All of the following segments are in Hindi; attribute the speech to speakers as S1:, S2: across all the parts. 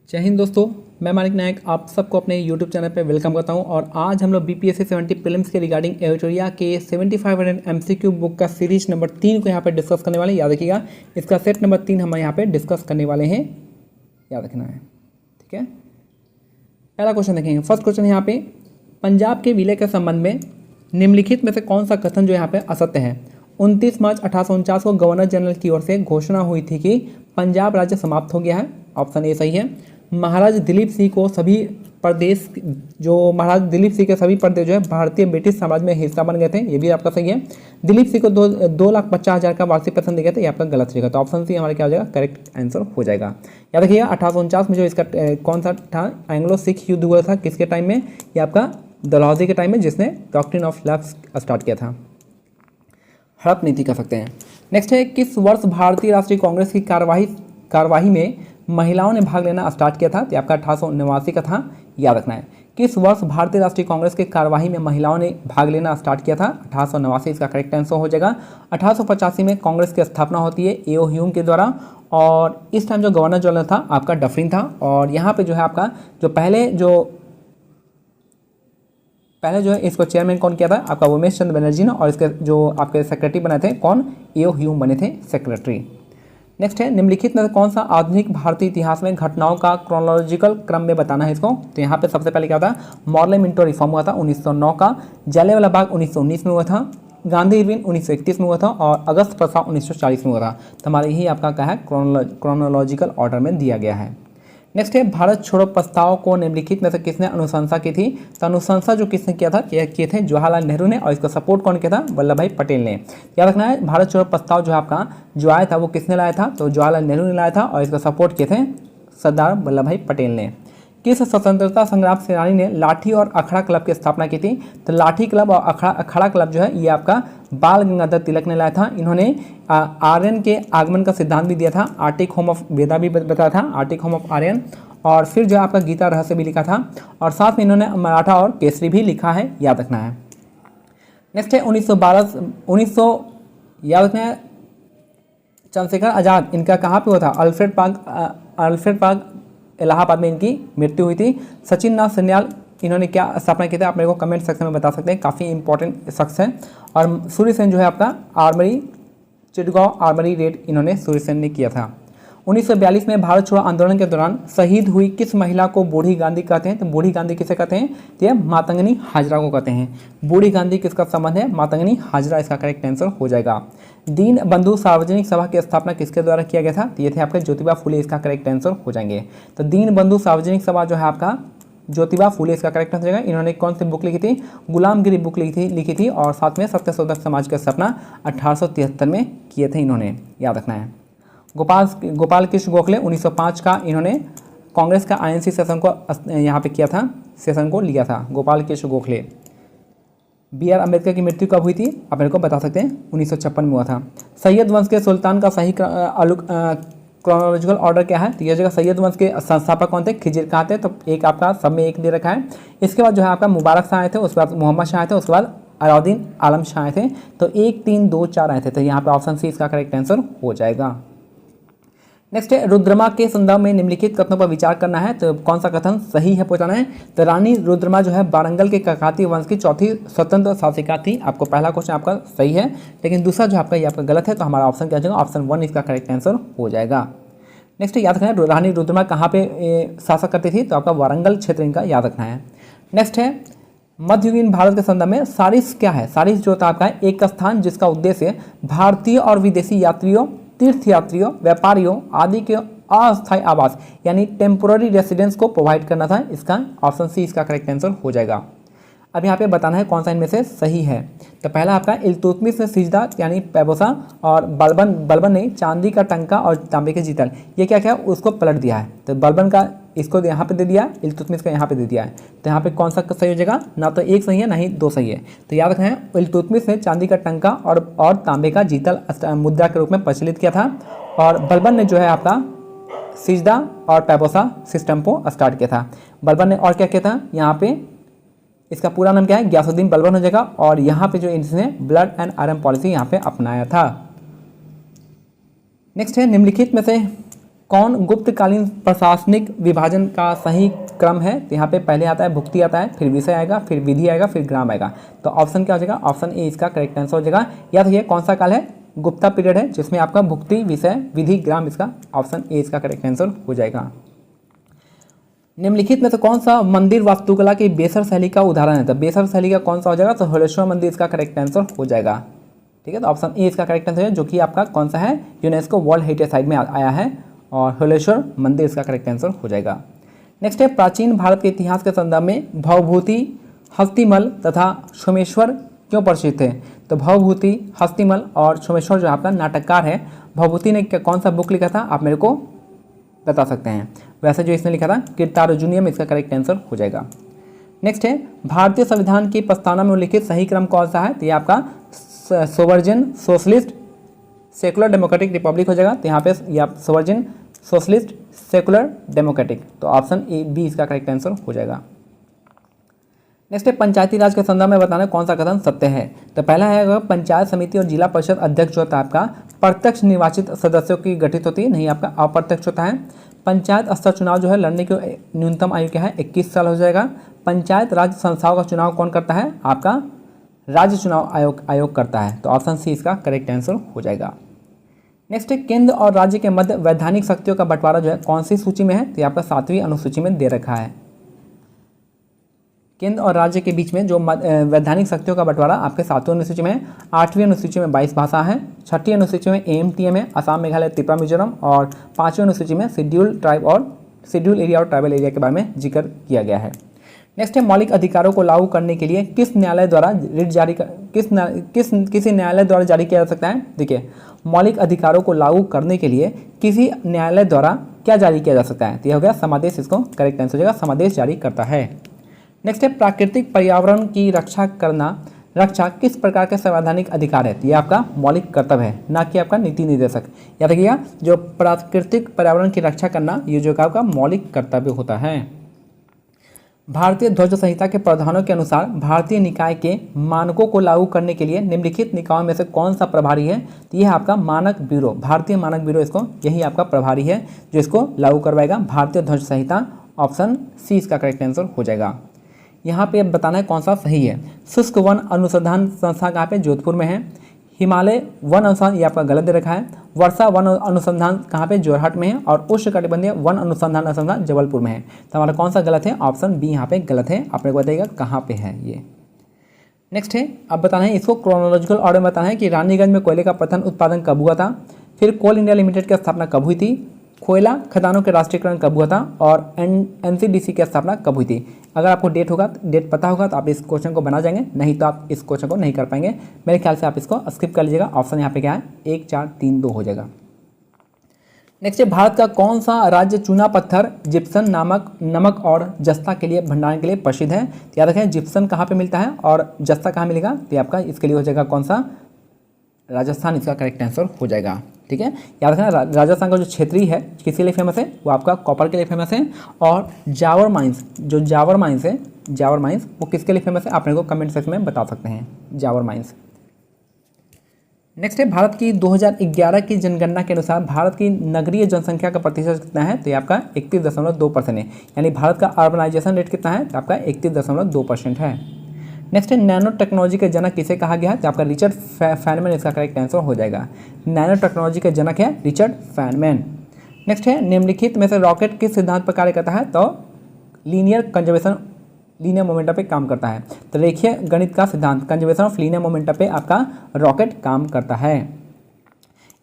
S1: जय हिंद दोस्तों, मैं मानिक नायक आप सबको अपने YouTube चैनल पे वेलकम करता हूं। और आज हम लोग BPSC 70 प्रीलिम्स के रिगार्डिंग एडिटोरिया के 7500 MCQ बुक का सीरीज नंबर 3 को यहाँ पे डिस्कस करने वाले हैं। याद रखिएगा, इसका सेट नंबर 3 हम यहाँ पे डिस्कस करने वाले हैं, याद रखना है। ठीक है, पहला क्वेश्चन देखेंगे। फर्स्ट क्वेश्चन यहाँ पे, पंजाब के विलय के संबंध में निम्नलिखित में से कौन सा कथन जो यहाँ पे असत्य है। 29 मार्च 1849 को गवर्नर जनरल की ओर से घोषणा हुई थी कि पंजाब राज्य समाप्त हो गया है। ऑप्शन ए सही है। महाराज दिलीप सिंह को सभी प्रदेश महाराज दिलीप सिंह के सभी प्रदेश जो है भारतीय ब्रिटिश साम्राज्य में हिस्सा बन गए थे, ये भी आपका सही है। दिलीप सिंह को 2,50,000 का वार्षिक पेंशन दिया था, ये आपका गलत रहेगा। तो ऑप्शन सी हमारा क्या हो जाएगा, करेक्ट आंसर हो जाएगा। याद रखिएगा 1849 में जो इसका कौन सा था, एंग्लो सिख युद्ध हुआ था, किसके टाइम में, ये आपका डलहौजी के टाइम में, जिसने डॉक्ट्रिन ऑफ लैप्स स्टार्ट किया था, हड़प नीति कह सकते हैं। नेक्स्ट है, किस वर्ष भारतीय राष्ट्रीय कांग्रेस की कार्यवाही में महिलाओं ने भाग लेना स्टार्ट किया था। तो आपका 1889 का था, याद रखना है। किस वर्ष भारतीय राष्ट्रीय कांग्रेस के कार्यवाही में महिलाओं ने भाग लेना स्टार्ट किया था, 1889 इसका करेक्ट आंसर हो जाएगा। 1885 में कांग्रेस की स्थापना होती है एओ ह्यूम के द्वारा, और इस टाइम जो गवर्नर जनरल था आपका डफरिन था। और यहाँ पे जो है आपका जो पहले जो है इसको चेयरमैन कौन किया था, आपका उमेश चंद्र बनर्जी ने, और इसके जो आपके सेक्रेटरी बने थे कौन, एओ ह्यूम बने थे सेक्रेटरी। नेक्स्ट है, निम्नलिखित में कौन सा आधुनिक भारतीय इतिहास में घटनाओं का क्रोनोलॉजिकल क्रम में बताना है इसको। तो यहाँ पे सबसे पहले क्या था, मॉर्ले मिंटो रिफॉर्म हुआ था 1909 का, जलियांवाला बाग 1919 में हुआ था, गांधी इरविन 1931 में हुआ था, और अगस्त प्रसाद 1940 में हुआ था। तो हमारे यही आपका क्या है, क्रोनोलॉजिकल ऑर्डर में दिया गया है। नेक्स्ट है, भारत छोड़ो प्रस्ताव को निम्नलिखित में से किसने अनुशंसा की थी। तो अनुशंसा जो किसने किया था, किए थे जवाहरलाल नेहरू ने, और इसका सपोर्ट कौन किया था, वल्लभ भाई पटेल ने। याद रखना है, भारत छोड़ो प्रस्ताव जो आपका जो आया था वो किसने लाया था, तो जवाहरलाल नेहरू ने लाया था, और इसका सपोर्ट किए थे सरदार वल्लभ भाई पटेल ने। किस स्वतंत्रता संग्राम सेनानी ने लाठी और अखड़ा क्लब की स्थापना की थी। तो लाठी क्लब और अखड़ा क्लब जो है ये आपका बाल गंगाधर तिलक ने लाया था। इन्होंने आर्यन के आगमन का सिद्धांत भी दिया था, आर्टिक होम ऑफ वेदा भी बताया था, आर्टिक होम ऑफ आर्यन, और फिर जो आपका गीता रहस्य भी लिखा था, और साथ में इन्होंने मराठा और केसरी भी लिखा है, याद रखना है। नेक्स्ट है 1912 याद रखना है, चंद्रशेखर आज़ाद इनका कहाँ पे हुआ था, अल्फ्रेड पार्क इलाहाबाद में इनकी मृत्यु हुई थी। सचिन नाथ सन्याल इन्होंने क्या स्थापना की थी, आप मेरे को कमेंट सेक्शन में बता सकते हैं, काफ़ी इंपॉर्टेंट शख्स है। और सूर्य सेन जो है आपका आर्मरी चिटगांव आर्मरी रेड इन्होंने सूर्य सेन ने किया था। 1942 में भारत छोड़ो आंदोलन के दौरान शहीद हुई किस महिला को बूढ़ी गांधी कहते हैं। तो बूढ़ी गांधी किसे कहते हैं, तो यह मातंगनी हाजरा को कहते हैं। बूढ़ी गांधी किसका संबंध है, मातंगनी हाजरा इसका करेक्ट आंसर हो जाएगा। दीन बंधु सार्वजनिक सभा की स्थापना किसके द्वारा किया गया था, तो ये थे आपके ज्योतिबा फुले, इसका करेक्ट आंसर हो जाएंगे। तो दीन बंधु सार्वजनिक सभा जो है आपका ज्योतिबा फुले इसका करेक्ट आंसर हो जाएगा। इन्होंने कौन सी बुक लिखी थी, गुलामगिरी बुक लिखी थी, और साथ में सत्यशोधक समाज की स्थापना 1873 में किए थे इन्होंने, याद रखना है। गोपाल कृष्ण गोखले 1905 का इन्होंने कांग्रेस का INC सेशन को यहाँ पे किया था, सेशन को लिया था गोपाल कृष्ण गोखले। BR अम्बेडकर की मृत्यु कब हुई थी, आप मेरे को बता सकते हैं, 1956 में हुआ था। सैयद वंश के सुल्तान का सही क्रोनोलॉजिकल ऑर्डर क्या है, तो यह जगह सैयद वंश के संस्थापक कौन थे, खिजिर कहाँ थे, तो एक आपका सब में एक दे रखा है। इसके बाद जो है आपका मुबारक शाह आए थे, उसके बाद मोहम्मद शाह आए थे, उसके बाद अलाउद्दीन आलम शाह आए थे। तो 1, 3, 2, 4 आए थे। तो यहाँ पे ऑप्शन सी इसका करेक्ट आंसर हो जाएगा। नेक्स्ट है, रुद्रमा के संदर्भ में निम्नलिखित कथनों पर विचार करना है। तो कौन सा कथन सही है पूछना है। तो रानी रुद्रमा जो है वारंगल के काकतीय वंश की चौथी स्वतंत्र शासिका थी। आपको पहला क्वेश्चन आपका सही है, लेकिन दूसरा जो आपका ये आपका गलत है। तो हमारा ऑप्शन क्या जाएगा, ऑप्शन 1 इसका करेक्ट आंसर हो जाएगा। नेक्स्ट याद रखना है, रानी रुद्रमा कहाँ पे शासक करती थी, तो आपका वारंगल क्षेत्र इनका याद रखना है। नेक्स्ट है, मध्ययुगीन भारत के संदर्भ में सारिस क्या है। सारिस जो होता है आपका एक स्थान जिसका उद्देश्य भारतीय और विदेशी यात्रियों, तीर्थयात्रियों, व्यापारियों आदि के अस्थायी आवास यानी टेम्पोररी रेसिडेंस को प्रोवाइड करना था। इसका ऑप्शन सी इसका करेक्ट आंसर हो जाएगा। अब यहाँ पे बताना है कौन सा इनमें से सही है। तो पहला आपका इल्तुतमिश ने सिजदा यानी पैबोसा, और बलबन ने चांदी का टंका और तांबे के जीतल, ये क्या क्या उसको पलट दिया है। तो बलबन का इसको यहाँ पे दे दिया, इल्तुतमिश का यहाँ पे दे दिया है। तो यहाँ पे कौन सा सही हो जाएगा, ना तो एक सही है ना ही 2 सही है। तो याद रखना है, इल्तुतमिश ने चांदी का टंका और तांबे का जीतल मुद्रा के रूप में प्रचलित किया था, और बलबन ने जो है आपका सिजदा और पैबोसा सिस्टम को स्टार्ट किया था। बलबन ने और क्या किया था, यहाँ पे इसका पूरा नाम क्या है, गयासुद्दीन बलबन हो जाएगा, और यहाँ पे जो इसने ब्लड एंड आयरन पॉलिसी यहाँ पे अपनाया था। नेक्स्ट है, निम्नलिखित में से कौन गुप्तकालीन प्रशासनिक विभाजन का सही क्रम है? तो यहाँ पे पहले आता है भुक्ति आता है, फिर विषय आएगा, फिर विधि आएगा, फिर ग्राम आएगा। तो ऑप्शन क्या हो जाएगा? ऑप्शन ए इसका करेक्ट आंसर हो जाएगा। याद रखिए कौन सा काल है? गुप्ता पीरियड है, जिसमें आपका भुक्ति, विषय, विधि, ग्राम, इसका ऑप्शन ए इसका करेक्ट आंसर हो जाएगा। निम्नलिखित में से कौन सा मंदिर वास्तुकला की बेसर शैली का उदाहरण है? तो बेसर शैली का कौन सा हो जाएगा? तो हलेश्वर मंदिर इसका करेक्ट आंसर हो जाएगा। ठीक है, तो ऑप्शन ए इसका करेक्ट आंसर है, जो कि आपका कौन सा है? यूनेस्को वर्ल्ड हेरिटेज साइट में आया है, और हलेश्वर मंदिर इसका करेक्ट आंसर हो जाएगा। नेक्स्ट है, प्राचीन भारत के इतिहास के संदर्भ में भवभूति, हस्तिमल तथा सोमेश्वर क्यों प्रसिद्ध थे? तो भवभूति, हस्तिमल और सोमेश्वर जो आपका नाटककार है, भवभूति ने कौन सा बुक लिखा था? आप मेरे को बता सकते हैं। वैसे जो इसने लिखा था कीर्तार्जुनियम, इसका करेक्ट आंसर हो जाएगा। नेक्स्ट है, भारतीय संविधान की प्रस्तावना में उल्लिखित सही क्रम कौन सा है? तो ये आपका सोवर्जिन, सोशलिस्ट, सेकुलर, डेमोक्रेटिक, रिपब्लिक हो जाएगा। तो यहाँ पे ये आप सोवर्जिन, सोशलिस्ट, सेकुलर, डेमोक्रेटिक, तो ऑप्शन ए बी इसका करेक्ट आंसर हो जाएगा। नेक्स्ट है, पंचायती राज के संदर्भ में बताना कौन सा कथन सत्य है? तो पहला है पंचायत समिति और जिला परिषद अध्यक्ष जो होता है आपका प्रत्यक्ष निर्वाचित सदस्यों की गठित होती है, नहीं आपका अप्रत्यक्ष होता है। पंचायत स्तर चुनाव जो है लड़ने की न्यूनतम आयु क्या है? 21 साल हो जाएगा। पंचायत राज संस्थाओं का चुनाव कौन करता है? आपका राज्य चुनाव आयोग करता है, तो ऑप्शन सी इसका करेक्ट आंसर हो जाएगा। नेक्स्ट है, केंद्र और राज्य के मध्य वैधानिक शक्तियों का बंटवारा जो है कौन सी सूची में है? तो आपका 7वीं अनुसूची में दे रखा है। केंद्र और राज्य के बीच में जो वैधानिक शक्तियों का बंटवारा आपके 7वीं अनुसूची में है। 8वीं अनुसूची में 22 भाषा है, 6ठी अनुसूची में AMTM है, असम, मेघालय, त्रिपुरा, मिजोरम, और 5वीं अनुसूची में शेड्यूल ट्राइब और शेड्यूल एरिया और ट्राइबल एरिया के बारे में जिक्र किया गया है। नेक्स्ट है, मौलिक अधिकारों को लागू करने के लिए किस न्यायालय द्वारा रिट जारी किसी न्यायालय द्वारा जारी किया जा सकता है? देखिए, मौलिक अधिकारों को लागू करने के लिए किसी न्यायालय द्वारा क्या जारी किया जा सकता है? तो यह हो गया समादेश, इसको करेक्ट आंसर हो जाएगा, समादेश जारी करता है। नेक्स्ट है, प्राकृतिक पर्यावरण की रक्षा किस प्रकार के संवैधानिक अधिकार है? तो ये आपका मौलिक कर्तव्य है, ना कि आपका नीति निर्देशक। याद रखिएगा, जो प्राकृतिक पर्यावरण की रक्षा करना ये जो आपका मौलिक कर्तव्य होता है। भारतीय ध्वज संहिता के प्रावधानों के अनुसार भारतीय निकाय के मानकों को लागू करने के लिए निम्नलिखित निकायों में से कौन सा प्रभारी है? तो यह आपका मानक ब्यूरो, भारतीय मानक ब्यूरो, इसको यही आपका प्रभारी है जो इसको लागू करवाएगा, भारतीय ध्वज संहिता। ऑप्शन सी इसका करेक्ट आंसर हो जाएगा। यहाँ पे अब बताना है कौन सा सही है। शुष्क वन अनुसंधान संस्था कहाँ पे? जोधपुर में है। हिमालय वन अनुसंधान, ये आपका गलत दे रखा है। वर्षा वन अनुसंधान कहाँ पे? जोरहाट में है। और उष्णकटिबंधीय वन अनुसंधान संस्थान जबलपुर में है। तो हमारा कौन सा गलत है? ऑप्शन बी यहाँ पे गलत है। आप मेरे को बताइएगा कहाँ पे है ये। नेक्स्ट है, अब बताना है इसको क्रोनोलॉजिकल ऑर्डर में बताना है कि रानीगंज में कोयले का प्रथम उत्पादन कब हुआ था, फिर कोल इंडिया लिमिटेड की स्थापना कब हुई थी, कोयला खदानों के राष्ट्रीयकरण कब हुआ था, और NCDC की स्थापना कब हुई थी। अगर आपको डेट पता होगा तो आप इस क्वेश्चन को बना जाएंगे, नहीं तो आप इस क्वेश्चन को नहीं कर पाएंगे। मेरे ख्याल से आप इसको स्किप कर लीजिएगा। ऑप्शन यहाँ पे क्या है? 1, 4, 3, 2 हो जाएगा। नेक्स्ट है, भारत का कौन सा राज्य चूना पत्थर, जिप्सन, नमक और जस्ता के लिए भंडारण के लिए प्रसिद्ध है? तो याद रखें, जिप्सन कहाँ पे मिलता है और जस्ता कहाँ मिलेगा? तो आपका इसके लिए हो जाएगा कौन सा? राजस्थान इसका करेक्ट आंसर हो जाएगा। ठीक है, याद रखना, राजस्थान का जो क्षेत्रीय है किसके लिए फेमस है? वो आपका कॉपर के लिए फेमस है। और जावर माइंस है, जावर माइंस वो किसके लिए फेमस है? आप मेरे को कमेंट सेक्शन में बता सकते हैं, जावर माइंस। नेक्स्ट है, भारत की 2011 की जनगणना के अनुसार भारत की नगरीय जनसंख्या का प्रतिशत कितना है? तो ये आपका 31.2% है। यानी भारत का अर्बनाइजेशन रेट कितना है? तो आपका 31.2% है। नेक्स्ट है, नैनो टेक्नोलॉजी के जनक किसे कहा गया है? तो आपका रिचर्ड फैनमैन इसका करेक्ट आंसर हो जाएगा। नैनो टेक्नोलॉजी के जनक है रिचर्ड फैनमैन। नेक्स्ट है, निम्नलिखित में से रॉकेट किस सिद्धांत पर कार्य करता है? तो लीनियर कंजर्वेशन, लीनियर मोमेंटम पे काम करता है। तो रेखीय गणित का सिद्धांत, कंजर्वेशन ऑफ लीनियर मोमेंटम पे आपका रॉकेट काम करता है।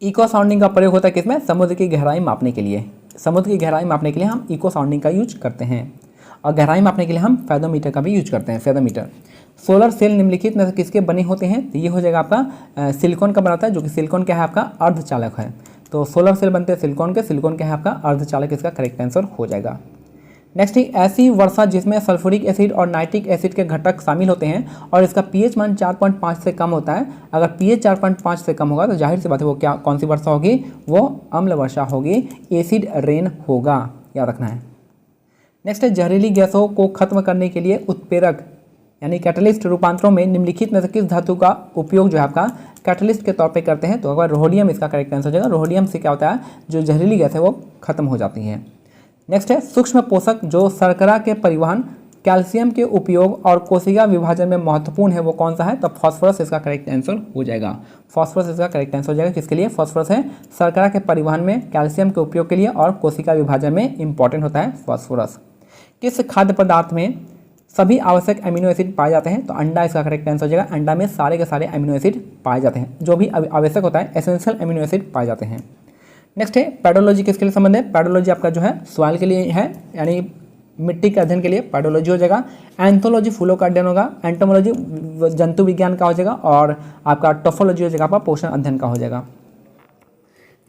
S1: इको साउंडिंग का प्रयोग होता है किसमें? समुद्र की गहराई मापने के लिए। समुद्र की गहराई मापने के लिए हम इको साउंडिंग का यूज करते हैं, और गहराई मापने के लिए हम फेदोमीटर का भी यूज करते हैं, फेदोमीटर। सोलर सेल निम्नलिखित में से किसके बने होते हैं? तो ये हो जाएगा आपका सिलिकॉन का बनाता है, जो कि सिलिकॉन क्या है? आपका अर्धचालक है। तो सोलर सेल बनते हैं सिलिकॉन के, सिलिकॉन क्या है? आपका अर्धचालक, इसका करेक्ट आंसर हो जाएगा। नेक्स्ट है, ऐसी वर्षा जिसमें सल्फ्यूरिक एसिड और नाइट्रिक एसिड के घटक शामिल होते हैं और इसका pH मान 4.5 से कम होता है। अगर pH 4.5 से कम होगा तो जाहिर सी बात है वो कौन सी वर्षा होगी? वो अम्ल वर्षा होगी, एसिड रेन होगा, याद रखना है। नेक्स्ट है, जहरीली गैसों को खत्म करने के लिए उत्प्रेरक यानी कैटलिस्ट रूपांतरों में निम्नलिखित में से किस धातु का उपयोग जो है आपका कैटलिस्ट के तौर पे करते हैं? तो अगर रोडियम इसका करेक्ट आंसर हो जाएगा। रोडियम से क्या होता है, जो जहरीली गैस है वो खत्म हो जाती है। नेक्स्ट है सूक्ष्म पोषक जो शर्करा के परिवहन, कैल्शियम के उपयोग और कोशिका विभाजन में महत्वपूर्ण है, वो कौन सा है? तो फॉस्फोरस इसका करेक्ट आंसर हो जाएगा। फॉस्फोरस इसका करेक्ट आंसर हो जाएगा। किसके लिए? फॉस्फोरस है शर्करा के परिवहन में, कैल्शियम के उपयोग के लिए और कोशिका विभाजन में इंपॉर्टेंट होता है फॉस्फोरस। किस खाद्य पदार्थ में सभी आवश्यक अमीनो एसिड पाए जाते हैं? तो अंडा इसका करेक्ट आंसर हो जाएगा। अंडा में सारे के सारे अमीनो एसिड पाए जाते हैं, जो भी आवश्यक होता है, एसेंशियल अमीनो एसिड पाए जाते हैं। नेक्स्ट है पैडोलॉजी किसके लिए संबंध है? पैडोलॉजी आपका जो है सॉइल के लिए है, यानी मिट्टी के अध्ययन के लिए पैडोलॉजी हो जाएगा। एंथोलॉजी फूलों का अध्ययन होगा। एंटोमोलॉजी जंतु विज्ञान का हो जाएगा। और आपका टोफोलॉजी हो जाएगा आपका पोषण अध्ययन का हो जाएगा।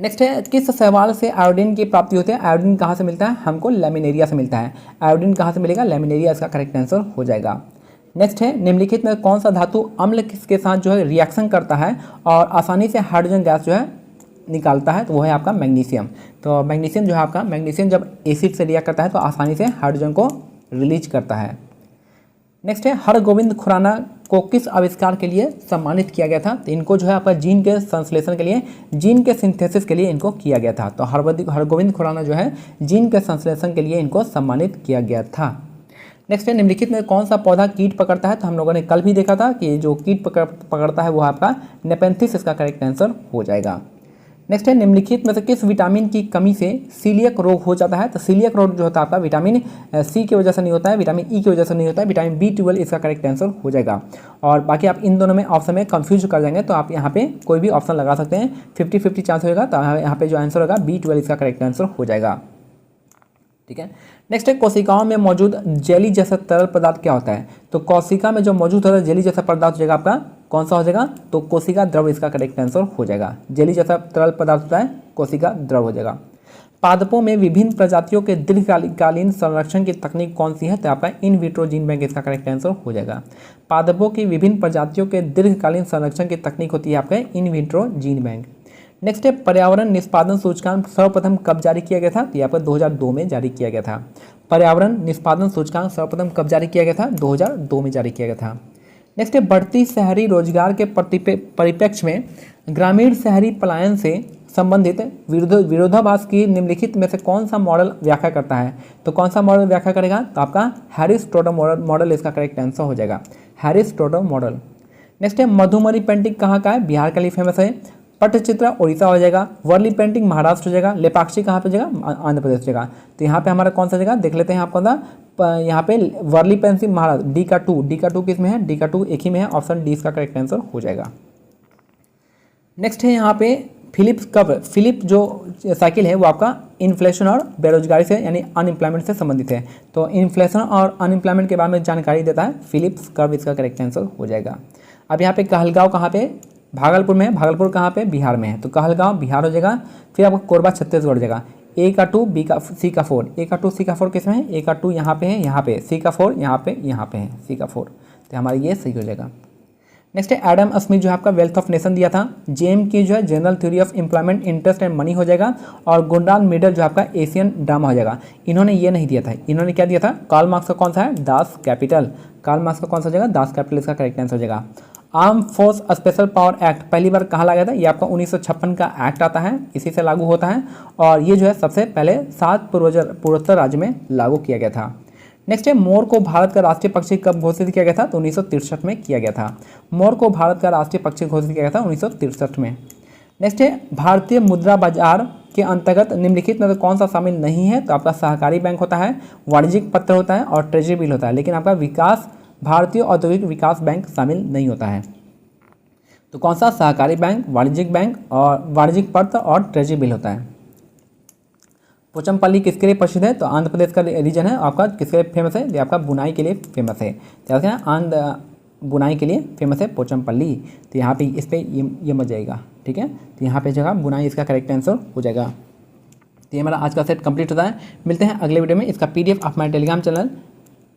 S1: नेक्स्ट है किस शैवाल से आयोडीन की प्राप्ति होती है? आयोडीन कहाँ से मिलता है? हमको लैमिनेरिया से मिलता है। आयोडीन कहाँ से मिलेगा? लैमिनेरिया इसका करेक्ट आंसर हो जाएगा। नेक्स्ट है निम्नलिखित में कौन सा धातु अम्ल के साथ जो है रिएक्शन करता है और आसानी से हाइड्रोजन गैस जो है निकालता है? तो वो है आपका मैग्नीशियम। तो मैग्नीशियम जो है आपका, मैग्नीशियम जब एसिड से रिएक्ट करता है तो आसानी से हाइड्रोजन को रिलीज करता है। नेक्स्ट है हरगोविंद खुराना को किस आविष्कार के लिए सम्मानित किया गया था? तो इनको जो है आपका जीन के संश्लेषण के लिए, जीन के सिंथेसिस के लिए इनको किया गया था। तो हरगोविंद खुराना जो है जीन के संश्लेषण के लिए इनको सम्मानित किया गया था। नेक्स्ट है निम्नलिखित में कौन सा पौधा कीट पकड़ता है? तो हम लोगों ने कल भी देखा था कि जो कीट पकड़ता है वो आपका नेपेंथिस इसका करेक्ट आंसर हो जाएगा। नेक्स्ट है निम्नलिखित में से किस विटामिन की कमी से सीलियक रोग हो जाता है? तो सीलियक रोग जो होता है आपका विटामिन सी की वजह से नहीं होता है, विटामिन ई की वजह से नहीं होता है, विटामिन B12 इसका करेक्ट आंसर हो जाएगा। और बाकी आप इन दोनों में ऑप्शन में कंफ्यूज कर जाएंगे, तो आप यहाँ पे कोई भी ऑप्शन लगा सकते हैं। 50-50 चांस होगा, तो यहाँ पे जो आंसर होगा B12 इसका करेक्ट आंसर हो जाएगा। ठीक है। नेक्स्ट है कोशिकाओं में मौजूद जेली जैसा तरल पदार्थ क्या होता है? तो कोशिका में जो मौजूद होता है जेली जैसा पदार्थ हो जाएगा आपका कौन सा हो जाएगा? तो कोशिका द्रव इसका करेक्ट आंसर हो जाएगा। जेली जैसा तरल पदार्थ होता है, कोशिका द्रव हो जाएगा। पादपों में विभिन्न प्रजातियों के दीर्घकालीन संरक्षण की तकनीक कौन सी है? तो आपका इन विट्रो जीन बैंक इसका करेक्ट आंसर हो जाएगा। पादपों की विभिन्न प्रजातियों के दीर्घकालीन संरक्षण की तकनीक होती है आपका in vitro gene bank. Next है पर्यावरण निष्पादन सूचकांक सर्वप्रथम कब जारी किया गया था? तो ये आपका 2002 में जारी किया गया था। पर्यावरण निष्पादन सूचकांक सर्वप्रथम कब जारी किया गया था? 2002 में जारी किया गया था। नेक्स्ट है बढ़ती शहरी रोजगार के परिप्रेक्ष्य में ग्रामीण शहरी पलायन से संबंधित विरोधाभास की निम्नलिखित में से कौन सा मॉडल व्याख्या करता है? तो कौन सा मॉडल व्याख्या करेगा? तो आपका हैरिस टोडर मॉडल इसका करेक्ट आंसर हो जाएगा। Harris Tudor model. नेक्स्ट है मधुमरी पेंटिंग कहाँ का है? बिहार के लिए फेमस है। पट्टचित्र उड़ीसा हो जाएगा। वर्ली पेंटिंग महाराष्ट्र हो जाएगा। लेपाक्षी कहाँ पे जाएगा? आंध्र प्रदेश हो जाएगा। तो यहाँ पे हमारा कौन सा जगह देख लेते हैं आपको ना, यहाँ पे वर्ली पेंसिल महाराष्ट्र। डी का टू किस में है? डी का 2 एक ही में है। ऑप्शन डी इसका करेक्ट आंसर हो जाएगा। नेक्स्ट है यहाँ पे फिलिप जो साइकिल है वो आपका इन्फ्लेशन और बेरोजगारी से यानी अनएम्प्लॉयमेंट से संबंधित है। तो इन्फ्लेशन और अनएम्प्लॉयमेंट के बारे में जानकारी देता है फिलिप्स कर्व, इसका करेक्ट आंसर हो जाएगा। अब यहाँ पे कहलगांव कहाँ पे? भागलपुर में है। भागलपुर कहाँ पे? बिहार में है। तो कहलगांव बिहार हो जाएगा। फिर आपको कोरबा छत्तीसगढ़ हो जाएगा। ए का 2 बी का सी का 4। ए का 2 सी का 4 किस में है? ए का 2 यहाँ पे है, यहाँ पे। सी का 4 यहाँ पे है, सी का 4। तो हमारा ये सही हो जाएगा। नेक्स्ट है एडम स्मिथ जो है आपका वेल्थ ऑफ नेशन दिया था। जेम की जो है general theory of employment interest and money हो जाएगा। और गुंडाल मिडल जो आपका एशियन ड्रामा हो जाएगा। इन्होंने ये नहीं दिया था, इन्होंने क्या दिया था? कार्ल मार्क्स का कौन सा है? Das Kapital. कार्ल मार्क्स का कौन सा हो जाएगा? दास कैपिटल इसका करेक्ट आंसर हो जाएगा। Arm force special power act पहली बार कहाँ लाया था? ये आपका 1956 का एक्ट आता है, इसी से लागू होता है। और ये जो है सबसे पहले 7 पूर्वोत्तर राज्य में लागू किया गया था। नेक्स्ट है मोर को भारत का राष्ट्रीय पक्षी कब घोषित किया गया था? तो 1963 में किया गया था। मोर को भारत का राष्ट्रीय पक्षी घोषित किया गया था 1963 में। नेक्स्ट है भारतीय मुद्रा बाजार के अंतर्गत निम्नलिखित में कौन सा शामिल नहीं है? तो आपका सहकारी बैंक होता है, वाणिज्यिक पत्र होता है और ट्रेजरी बिल होता है। लेकिन आपका भारतीय औद्योगिक विकास बैंक शामिल नहीं होता है। तो कौन सा? सहकारी बैंक, वाणिज्यिक बैंक और वाणिज्यिक पत्र और ट्रेजरी बिल होता है। पोचमपल्ली किसके लिए प्रसिद्ध है? तो आंध्र प्रदेश का रीजन है। आपका किसके लिए फेमस है? ये आपका बुनाई के लिए फेमस है। तो आंध्र बुनाई के लिए फेमस है पोचमपल्ली। तो यहाँ पे इस पर ये मत जाएगा। ठीक है, तो यहाँ पे जगह बुनाई इसका करेक्ट आंसर हो जाएगा। तो ये हमारा आज का सेट कंप्लीट होता है। मिलते हैं अगले वीडियो में। इसका PDF आप हमारे टेलीग्राम चैनल,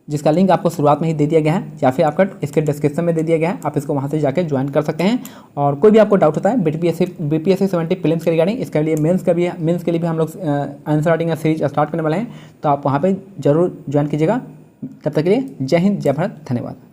S1: जिसका लिंक आपको शुरुआत में ही दे दिया गया है या फिर आपका इसके डिस्क्रिप्शन में दे दिया गया है, आप इसको वहाँ से जाकर ज्वाइन कर सकते हैं। और कोई भी आपको डाउट होता है BPSC 70 प्रीलिम्स के रिगार्डिंग, इसके लिए मेंस के लिए भी हम लोग आंसर राइटिंग का सीरीज स्टार्ट करने वाले हैं। तो आप वहाँ पे जरूर ज्वाइन कीजिएगा। तब तक के लिए जय हिंद, जय भारत, धन्यवाद।